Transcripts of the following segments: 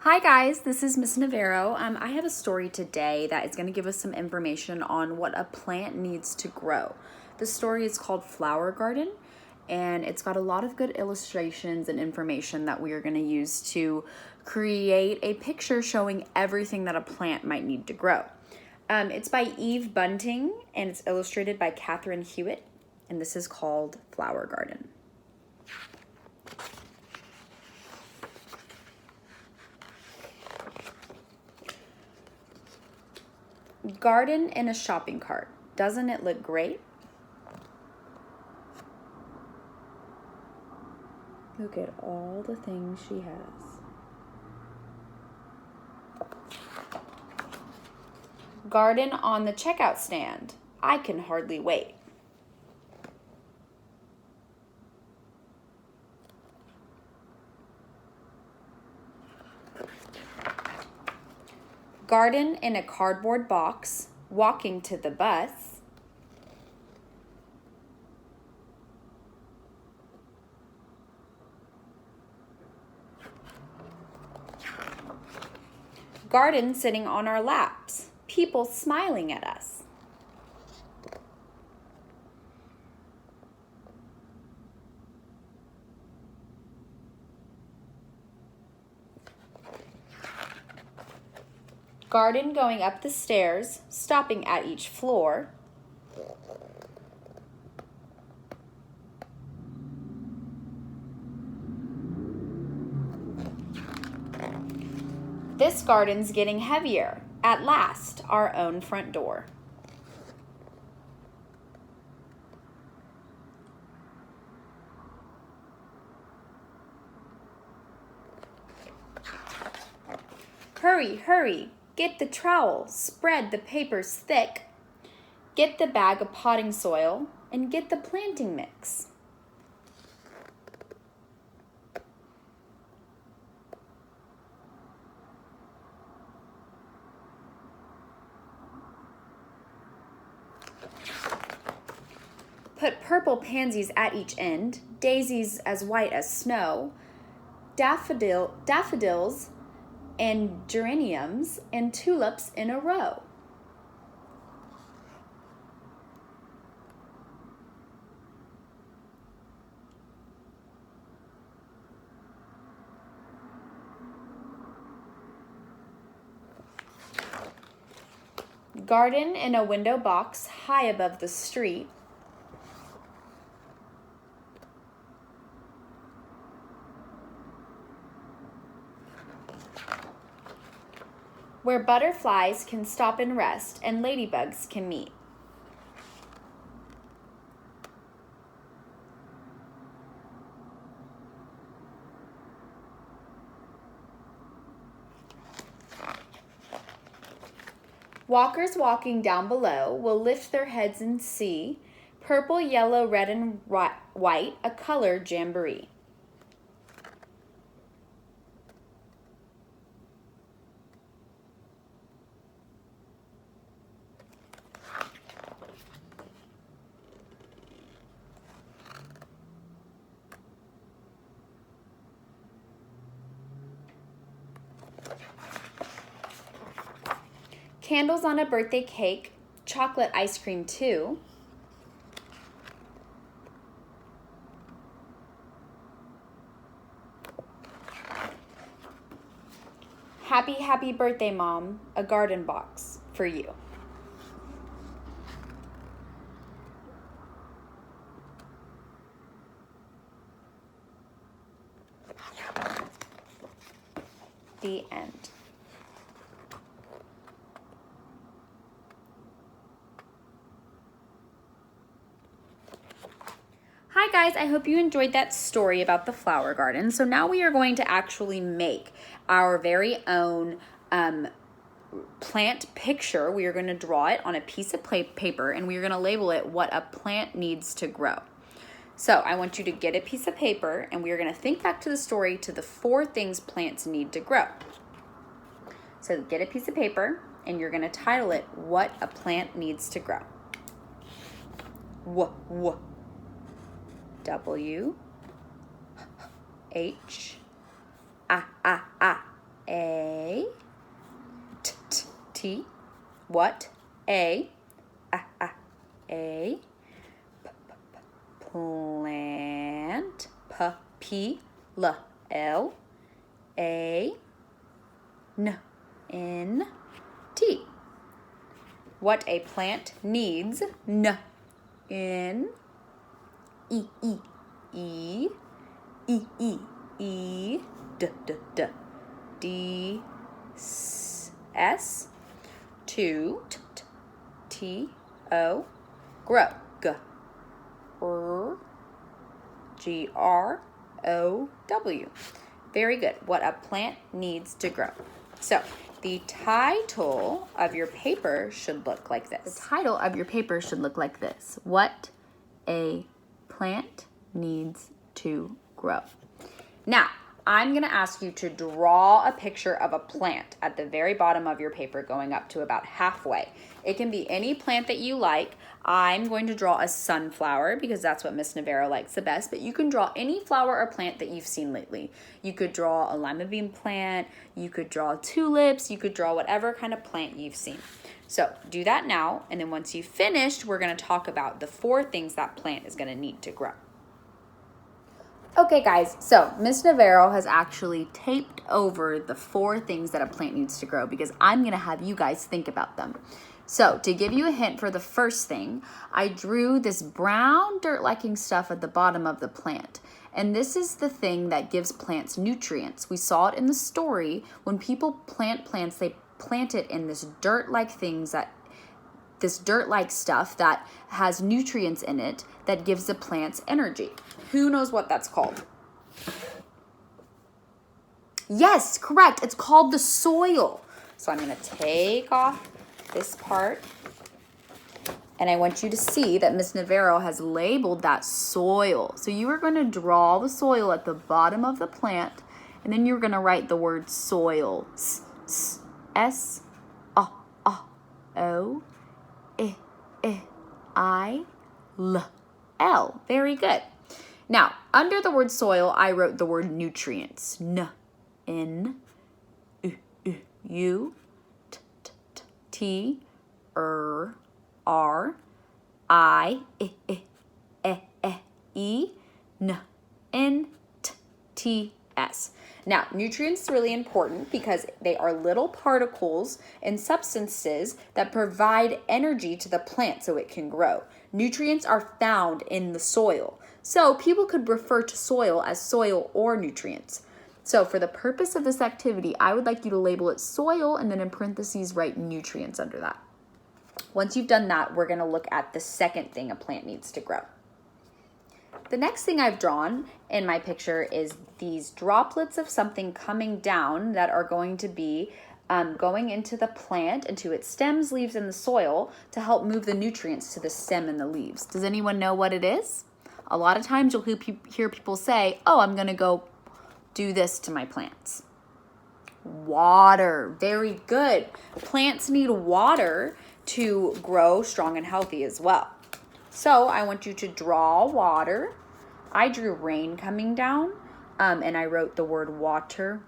Hi guys, this is Miss Navarro. I have a story today that is going to give us some information on what a plant needs to grow. The story is called Flower Garden, and it's got a lot of good illustrations and information that we are going to use to create a picture showing everything that a plant might need to grow. It's by Eve Bunting, and it's illustrated by Catherine Hewitt, and this is called Flower Garden. Garden in a shopping cart. Doesn't it look great? Look at all the things she has. Garden on the checkout stand. I can hardly wait. Garden in a cardboard box. Walking to the bus. Garden sitting on our laps. People smiling at us. Garden going up the stairs, stopping at each floor. This garden's getting heavier. At last, our own front door. Hurry, hurry, get the trowel, spread the papers thick, get the bag of potting soil, and get the planting mix. Put purple pansies at each end, daisies as white as snow, daffodils and geraniums and tulips in a row. Garden in a window box high above the street. Where butterflies can stop and rest and ladybugs can meet. Walkers walking down below will lift their heads and see purple, yellow, red, and white, a color jamboree. Candles on a birthday cake, chocolate ice cream too. Happy, happy birthday, Mom, a garden box for you. The end. Hi guys, I hope you enjoyed that story about the flower garden. So now we are going to actually make our very own plant picture. We are going to draw it on a piece of paper and we are going to label it what a plant needs to grow. So I want you to get a piece of paper and we are going to think back to the story to the 4 things plants need to grow. So get a piece of paper and you're going to title it what a plant needs to grow. W H A, T, what, A, plant, P, L, A, N, T. What a plant needs, N, E, D, S, to, grow, Grow. Very good. What a plant needs to grow. So the title of your paper should look like this. The title of your paper should look like this. What a plant needs to grow. Now, I'm going to ask you to draw a picture of a plant at the very bottom of your paper going up to about halfway. It can be any plant that you like. I'm going to draw a sunflower because that's what Miss Navarro likes the best, but you can draw any flower or plant that you've seen lately. You could draw a lima bean plant, you could draw tulips, you could draw whatever kind of plant you've seen. So do that now, and then once you've finished, we're going to talk about the 4 things that plant is going to need to grow. Okay guys, so Miss Navarro has actually taped over the 4 things that a plant needs to grow because I'm going to have you guys think about them. So to give you a hint for the first thing, I drew this brown dirt-liking stuff at the bottom of the plant. And this is the thing that gives plants nutrients. We saw it in the story. When people plant plants, they plant it in this dirt-like stuff that has nutrients in it that gives the plants energy. Who knows what that's called? Yes, correct. It's called the soil. So I'm going to take off this part, and I want you to see that Miss Navarro has labeled that soil. So you are going to draw the soil at the bottom of the plant, and then you're going to write the word soil. S-O-I-L. Very good. Now, under the word soil, I wrote the word nutrients. N-U-T-R-I-E-N-T-S. Now, nutrients are really important because they are little particles and substances that provide energy to the plant so it can grow. Nutrients are found in the soil. So people could refer to soil as soil or nutrients. So for the purpose of this activity, I would like you to label it soil and then in parentheses write nutrients under that. Once you've done that, we're going to look at the second thing a plant needs to grow. The next thing I've drawn in my picture is these droplets of something coming down that are going to be going into the plant, into its stems, leaves, and the soil to help move the nutrients to the stem and the leaves. Does anyone know what it is? A lot of times you'll hear people say, oh, I'm going to go do this to my plants. Water. Very good. Plants need water to grow strong and healthy as well. So I want you to draw water. I drew rain coming down, and I wrote the word water,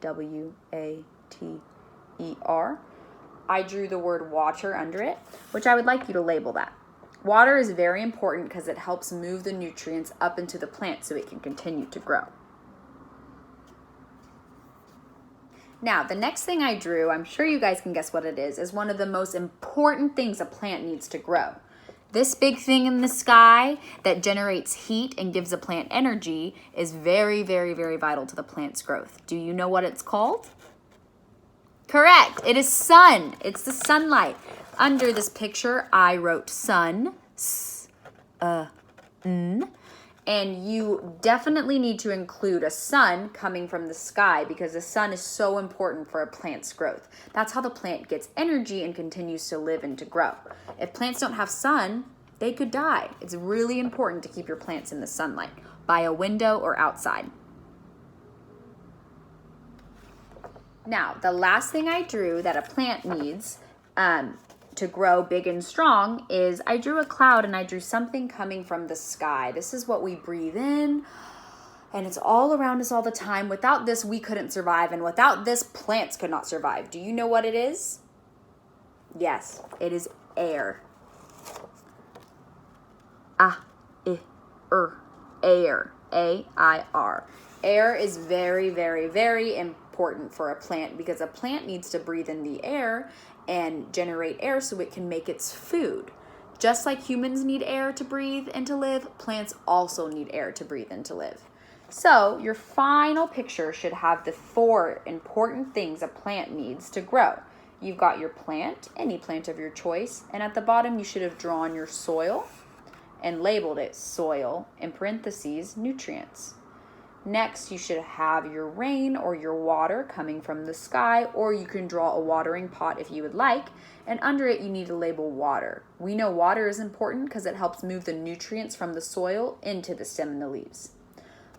W-A-T-E-R. I drew the word water under it, which I would like you to label that. Water is very important because it helps move the nutrients up into the plant so it can continue to grow. Now, the next thing I drew, I'm sure you guys can guess what it is one of the most important things a plant needs to grow. This big thing in the sky that generates heat and gives a plant energy is very, very, very vital to the plant's growth. Do you know what it's called? Correct. It is sun. It's the sunlight. Under this picture, I wrote sun, and you definitely need to include a sun coming from the sky because the sun is so important for a plant's growth. That's how the plant gets energy and continues to live and to grow. If plants don't have sun, they could die. It's really important to keep your plants in the sunlight by a window or outside. Now, the last thing I drew that a plant needs to grow big and strong is I drew a cloud and I drew something coming from the sky. This is what we breathe in And it's all around us all the time. Without this, we couldn't survive. And without this, plants could not survive. Do you know what it is? Yes, it is air. Air. A-I-R. Air is very, very, very important for a plant because a plant needs to breathe in the air and generate air so it can make its food. Just like humans need air to breathe and to live, plants also need air to breathe and to live. So your final picture should have the 4 important things a plant needs to grow. You've got your plant, any plant of your choice, and at the bottom you should have drawn your soil and labeled it soil, in parentheses, nutrients. Next, you should have your rain or your water coming from the sky, or you can draw a watering pot if you would like, and under it you need to label water. We know water is important because it helps move the nutrients from the soil into the stem and the leaves.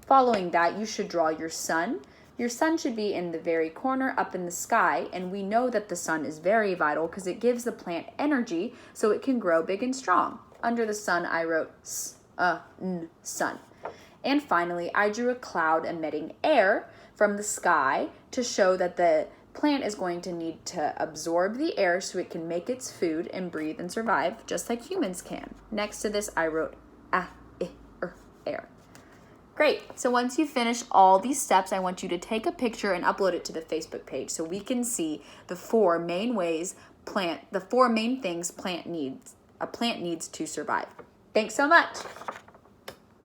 Following that, you should draw your sun. Your sun should be in the very corner up in the sky, and we know that the sun is very vital because it gives the plant energy so it can grow big and strong. Under the sun, I wrote sun. And finally, I drew a cloud emitting air from the sky to show that the plant is going to need to absorb the air so it can make its food and breathe and survive just like humans can. Next to this, I wrote air. Great. So once you finish all these steps, I want you to take a picture and upload it to the Facebook page so we can see the 4 main things a plant needs to survive. Thanks so much.